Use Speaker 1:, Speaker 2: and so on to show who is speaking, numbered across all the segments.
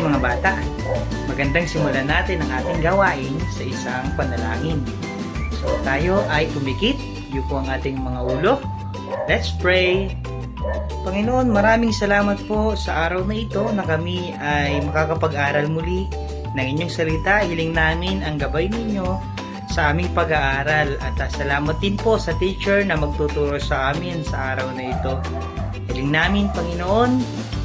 Speaker 1: Mga bata, magandang simulan natin ang ating gawain sa isang panalangin. So tayo ay tumikit, yuko ang ating mga ulo. Let's pray. Panginoon, maraming salamat po sa araw na ito na kami ay makakapag-aral muli ng inyong salita. Hiling namin ang gabay ninyo sa aming pag-aaral at salamat din po sa teacher na magtuturo sa amin sa araw na ito. Hiling namin, Panginoon,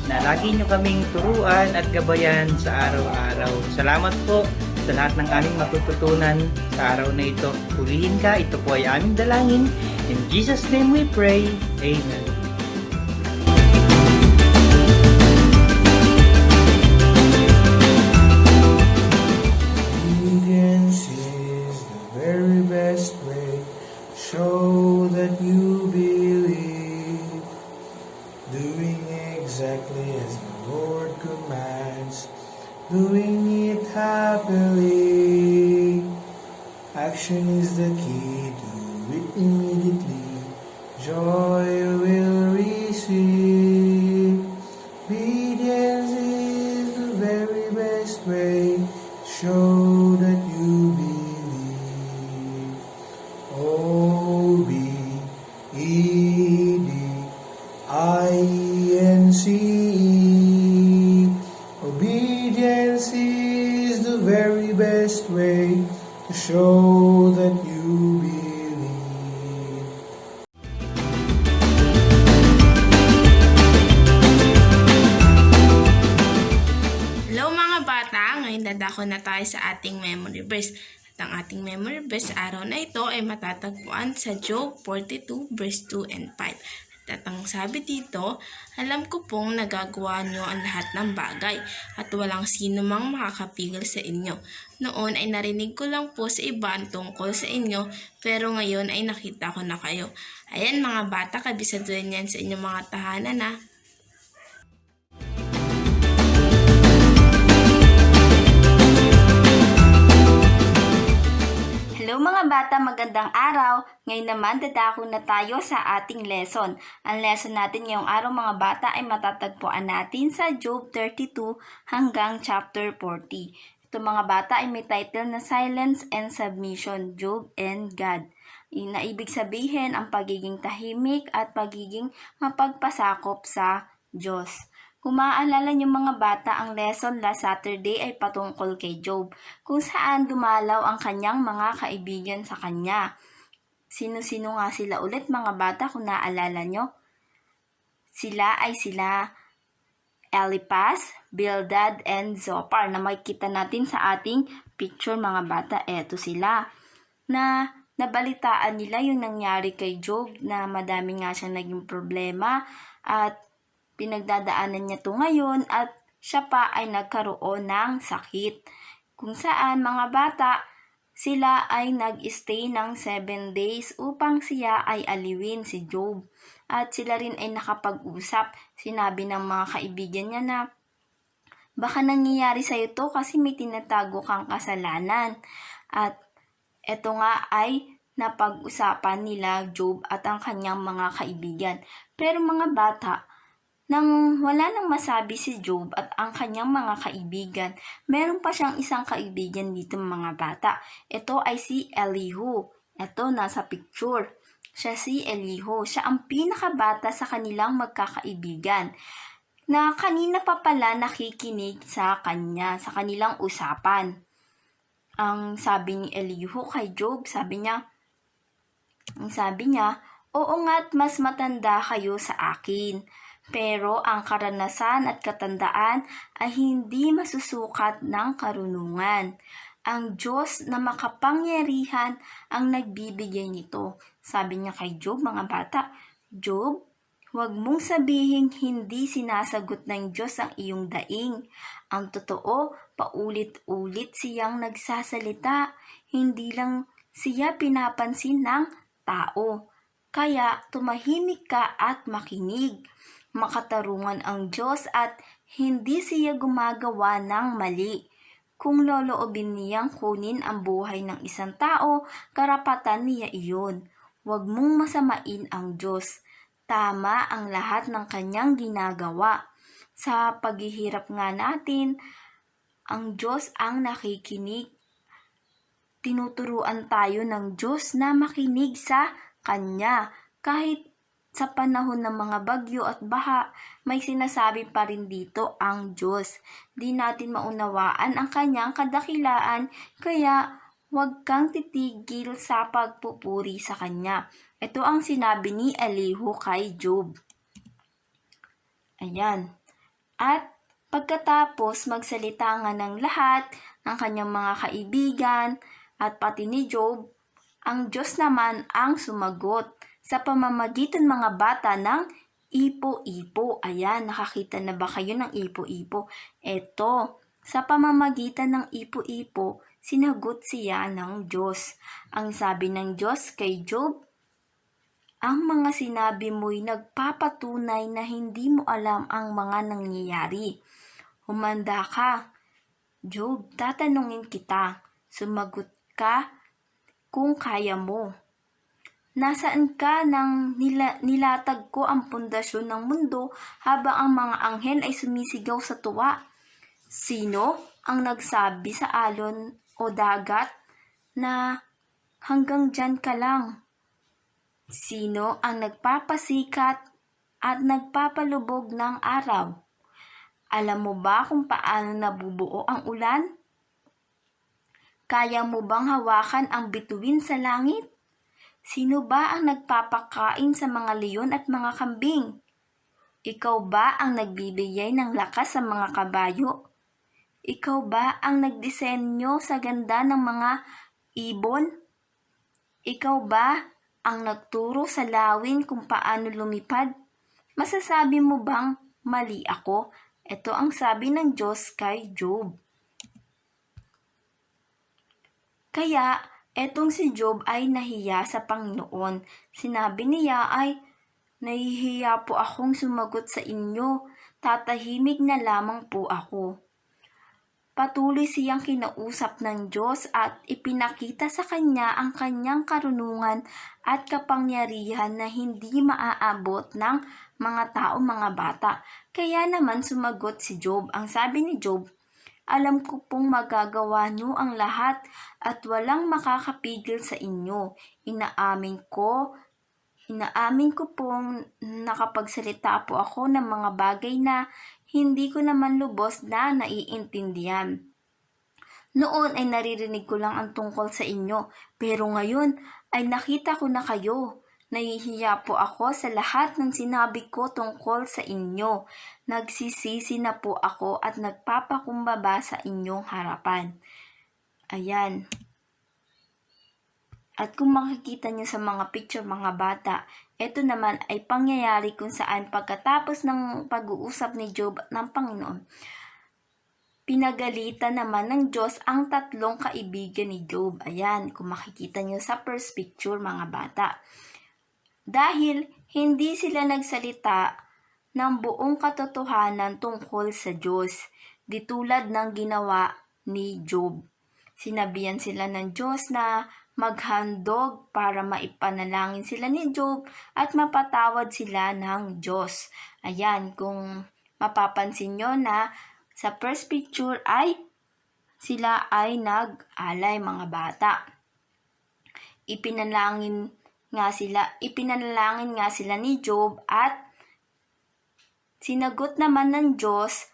Speaker 1: na lagi nyo kaming turuan at gabayan sa araw-araw. Salamat po sa lahat ng aming matututunan sa araw na ito. Purihin ka, ito po ay aming dalangin. In Jesus' name we pray. Amen.
Speaker 2: Obedience is the very best way. Show that you believe. Doing exactly as the Lord commands, doing it happily. Action is the key, do it immediately. Joy will receive. Obedience is the very best way. Show that you believe. O-B-E-D-I-N-C-E. Obedience is the very best way to show that you believe.
Speaker 3: Hello mga bata! Ngayon dadako na tayo sa ating memory verse. At ang ating memory verse sa araw na ito ay matatagpuan sa Job 42 verse 2 and 5. At ang sabi dito, alam ko pong nagagawa nyo ang lahat ng bagay at walang sino mang makakapigil sa inyo. Noon ay narinig ko lang po sa iba ang tungkol sa inyo, pero ngayon ay nakita ko na kayo. Ayan mga bata, kabisaduhin yan sa inyong mga tahanan na.
Speaker 4: Hello mga bata, magandang araw! Ngayon naman dadako na tayo sa ating lesson. Ang lesson natin ngayong araw mga bata ay matatagpuan natin sa Job 32 hanggang chapter 40. Ito mga bata ay may title na Silence and Submission, Job and God. Na ibig sabihin ang pagiging tahimik at pagiging mapagpasakop sa Diyos. Kung maaalala niyo mga bata, ang lesson last Saturday ay patungkol kay Job, kung saan dumalaw ang kanyang mga kaibigan sa kanya. Sino-sino nga sila ulit mga bata kung naaalala nyo? Sila Eliphaz, Bildad, and Zophar na makikita natin sa ating picture mga bata. Eto sila. Na nabalitaan nila yung nangyari kay Job na madami nga siyang naging problema at pinagdadaanan niya to ngayon at siya pa ay nagkaroon ng sakit. Kung saan mga bata, sila ay nag-stay ng 7 days upang siya ay aliwin si Job. At sila rin ay nakapag-usap. Sinabi ng mga kaibigan niya na baka nangyayari sa iyo to kasi may tinatago kang kasalanan. At eto nga ay napag-usapan nila Job at ang kanyang mga kaibigan. Pero mga bata, nang wala nang masabi si Job at ang kanyang mga kaibigan, meron pa siyang isang kaibigan dito mga bata. Ito ay si Elihu. Ito nasa picture. Siya si Elihu. Siya ang pinakabata sa kanilang magkakaibigan na kanina pa pala nakikinig sa kanya, sa kanilang usapan. Ang sabi ni Elihu kay Job, sabi niya, oo nga't mas matanda kayo sa akin. Pero ang karanasan at katandaan ay hindi masusukat ng karunungan. Ang Diyos na makapangyarihan ang nagbibigay nito. Sabi niya kay Job, mga bata, Job, Huwag mong sabihing hindi sinasagot ng Diyos ang iyong daing. Ang totoo, paulit-ulit siyang nagsasalita. Hindi lang siya pinapansin ng tao. Kaya tumahimik ka at makinig. Makatarungan ang Diyos at hindi siya gumagawa ng mali. Kung loloobin niyang kunin ang buhay ng isang tao, karapatan niya iyon. Huwag mong masamain ang Diyos. Tama ang lahat ng kanyang ginagawa. Sa paghihirap nga natin, ang Diyos ang nakikinig. Tinuturuan tayo ng Diyos na makinig sa Kanya. Kahit sa panahon ng mga bagyo at baha, may sinasabi pa rin dito ang Diyos. Di natin maunawaan ang Kanyang kadakilaan, kaya huwag kang titigil sa pagpupuri sa Kanya. Ito ang sinabi ni Elihu kay Job. Ayan. At pagkatapos magsalita nga ng lahat ng kanyang mga kaibigan at pati ni Job, ang Diyos naman ang sumagot sa pamamagitan mga bata ng ipo-ipo. Ayan, nakakita na ba kayo ng ipo-ipo? Eto, sa pamamagitan ng ipo-ipo, sinagot siya ng Diyos. Ang sabi ng Diyos kay Job, ang mga sinabi mo'y nagpapatunay na hindi mo alam ang mga nangyayari. Humanda ka. Job, tatanungin kita. Sumagot ka kung kaya mo. Nasaan ka nang nilatag ko ang pundasyon ng mundo habang ang mga anghel ay sumisigaw sa tuwa? Sino ang nagsabi sa alon o dagat na hanggang dyan ka lang? Sino ang nagpapasikat at nagpapalubog ng araw? Alam mo ba kung paano nabubuo ang ulan? Kaya mo bang hawakan ang bituin sa langit? Sino ba ang nagpapakain sa mga leon at mga kambing? Ikaw ba ang nagbibigay ng lakas sa mga kabayo? Ikaw ba ang nagdisenyo sa ganda ng mga ibon? Ikaw ba ang nagturo sa lawin kung paano lumipad? Masasabi mo bang mali ako? Ito ang sabi ng Diyos kay Job. Kaya, etong si Job ay nahiya sa Panginoon. Sinabi niya ay, nahihiya po akong sumagot sa inyo. Tatahimik na lamang po ako. Patuloy siyang kinausap ng Diyos at ipinakita sa kanya ang kanyang karunungan at kapangyarihan na hindi maaabot ng mga tao, mga bata. Kaya naman sumagot si Job. Ang sabi ni Job, alam ko pong magagawa niyo ang lahat at walang makakapigil sa inyo. Inaamin ko pong nakapagsalita po ako ng mga bagay na hindi ko naman lubos na naiintindihan. Noon ay naririnig ko lang ang tungkol sa inyo, pero ngayon ay nakita ko na kayo. Nahihiya po ako sa lahat ng sinabi ko tungkol sa inyo. Nagsisisi na po ako at nagpapakumbaba sa inyong harapan. Ayan. At kung makikita niyo sa mga picture mga bata, ito naman ay pangyayari kung saan pagkatapos ng pag-uusap ni Job ng Panginoon, pinagalitan naman ng Diyos ang tatlong kaibigan ni Job. Ayan, kung makikita niyo sa first picture mga bata. Dahil hindi sila nagsalita ng buong katotohanan tungkol sa Diyos, di tulad ng ginawa ni Job. Sinabihan sila ng Diyos na maghandog para maipanalangin sila ni Job at mapatawad sila ng Diyos. Ayan, kung mapapansin nyo na sa first picture ay sila ay nag-alay mga bata. Ipinalangin nga sila ni Job at sinagot naman ng Diyos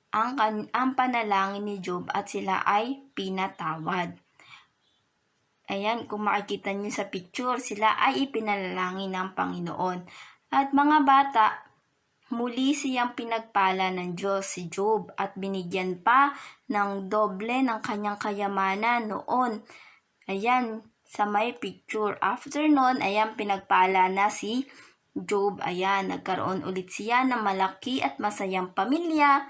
Speaker 4: ang panalangin ni Job at sila ay pinatawad. Ayan, kung makikita niyo sa picture, sila ay ipinalangin ng Panginoon. At mga bata, muli siyang pinagpala ng Diyos si Job at binigyan pa ng doble ng kanyang kayamanan noon. Ayan, sa may picture. After noon, ayan, pinagpala na si Job, ayan, nagkaroon ulit siya ng malaki at masayang pamilya.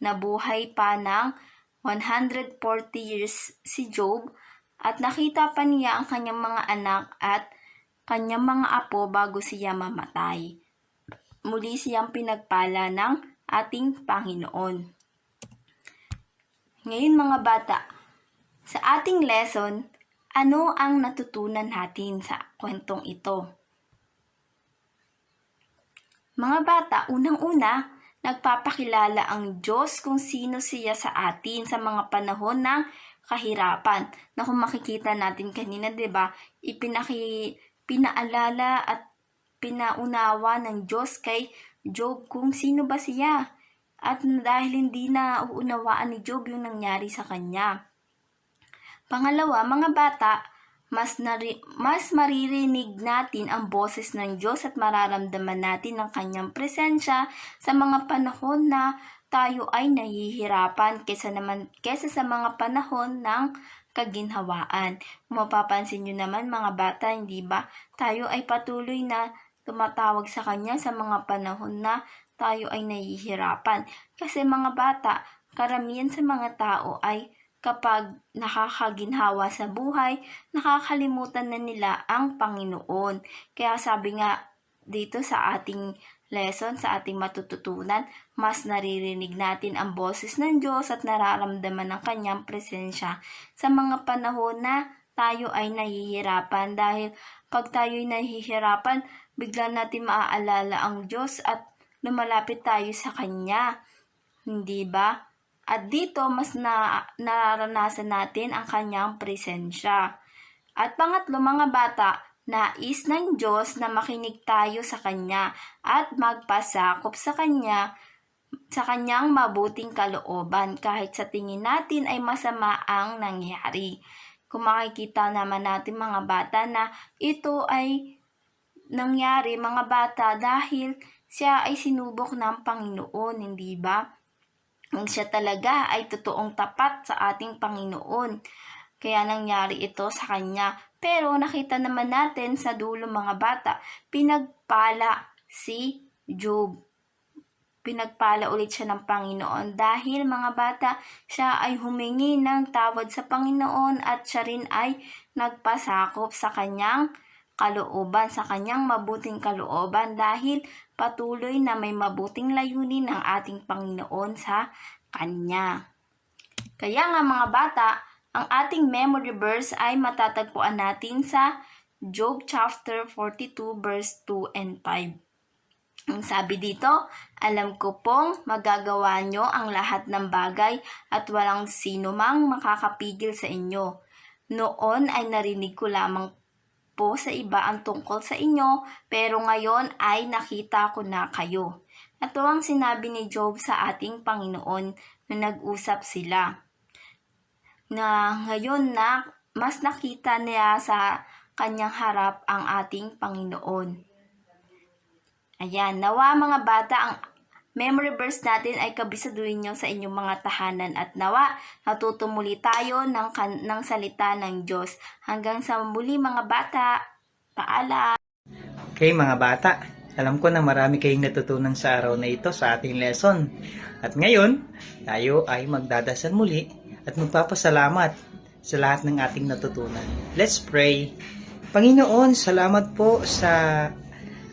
Speaker 4: Nabuhay pa ng 140 years si Job at nakita pa niya ang kanyang mga anak at kanyang mga apo bago siya mamatay. Muli siyang pinagpala ng ating Panginoon. Ngayon mga bata, sa ating lesson, ano ang natutunan natin sa kwentong ito? Mga bata, unang-una, nagpapakilala ang Diyos kung sino siya sa atin sa mga panahon ng kahirapan. Na kung makikita natin kanina, 'di ba? Pinaalala at pinaunawa ng Diyos kay Job kung sino ba siya. At dahil hindi na uunawaan ni Job yung nangyari sa kanya. Pangalawa, mga bata, mas maririnig natin ang boses ng Diyos at mararamdaman natin ang kanyang presensya sa mga panahon na tayo ay nahihirapan kesa sa mga panahon ng kaginhawaan. Mapapansin nyo naman mga bata, hindi ba? Tayo ay patuloy na tumatawag sa kanya sa mga panahon na tayo ay nahihirapan. Kasi mga bata, karamihan sa mga tao ay kapag nakakaginhawa sa buhay, nakakalimutan na nila ang Panginoon. Kaya sabi nga dito sa ating lesson, sa ating matututunan, mas naririnig natin ang boses ng Diyos at nararamdaman ang kanyang presensya sa mga panahon na tayo ay nahihirapan. Dahil pag tayo ay nahihirapan, bigla natin maaalala ang Diyos at lumalapit tayo sa Kanya. Hindi ba? At dito, mas nararanasan natin ang Kanyang presensya. At pangatlo, mga bata, nais ng Diyos na makinig tayo sa Kanya at magpasakop sa Kanyang mabuting kalooban kahit sa tingin natin ay masama ang nangyari. Kung makikita naman natin mga bata na ito ay nangyari mga bata dahil siya ay sinubok ng Panginoon, hindi ba? Ang siya talaga ay totoong tapat sa ating Panginoon. Kaya nangyari ito sa kanya. Pero nakita naman natin sa dulo mga bata, pinagpala si Job. Pinagpala ulit siya ng Panginoon dahil mga bata, siya ay humingi ng tawad sa Panginoon at siya rin ay nagpasakop sa kanyang kalooban, sa kanyang mabuting kalooban dahil patuloy na may mabuting layunin ng ating Panginoon sa Kanya. Kaya nga mga bata, ang ating memory verse ay matatagpuan natin sa Job chapter 42 verse 2 and 5. Ang sabi dito, alam ko pong magagawa nyo ang lahat ng bagay at walang sino mang makakapigil sa inyo. Noon ay narinig ko lamang po sa iba ang tungkol sa inyo, pero ngayon ay nakita ko na kayo. Ito ang sinabi ni Job sa ating Panginoon na nag-usap sila. Na ngayon na mas nakita niya sa kanyang harap ang ating Panginoon. Ayan, nawa mga bata, ang memory verse natin ay kabisaduhin nyo sa inyong mga tahanan at nawa natuto muli tayo ng salita ng Diyos. Hanggang sa muli mga bata, paalam!
Speaker 1: Okay mga bata, alam ko na marami kayong natutunan sa araw na ito sa ating lesson. At ngayon, tayo ay magdadasal muli at magpapasalamat sa lahat ng ating natutunan. Let's pray. Panginoon, salamat po sa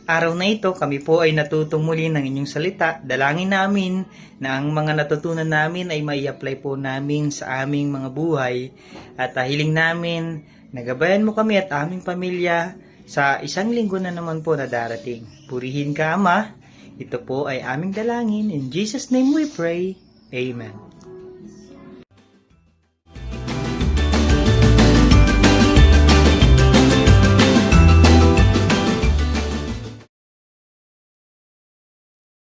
Speaker 1: araw na ito. Kami po ay natutong muli ng inyong salita. Dalangin namin na ang mga natutunan namin ay mai-apply po namin sa aming mga buhay. At hiling namin, nagabayan mo kami at aming pamilya sa isang linggo na naman po na darating. Purihin ka, Ama. Ito po ay aming dalangin. In Jesus' name we pray. Amen.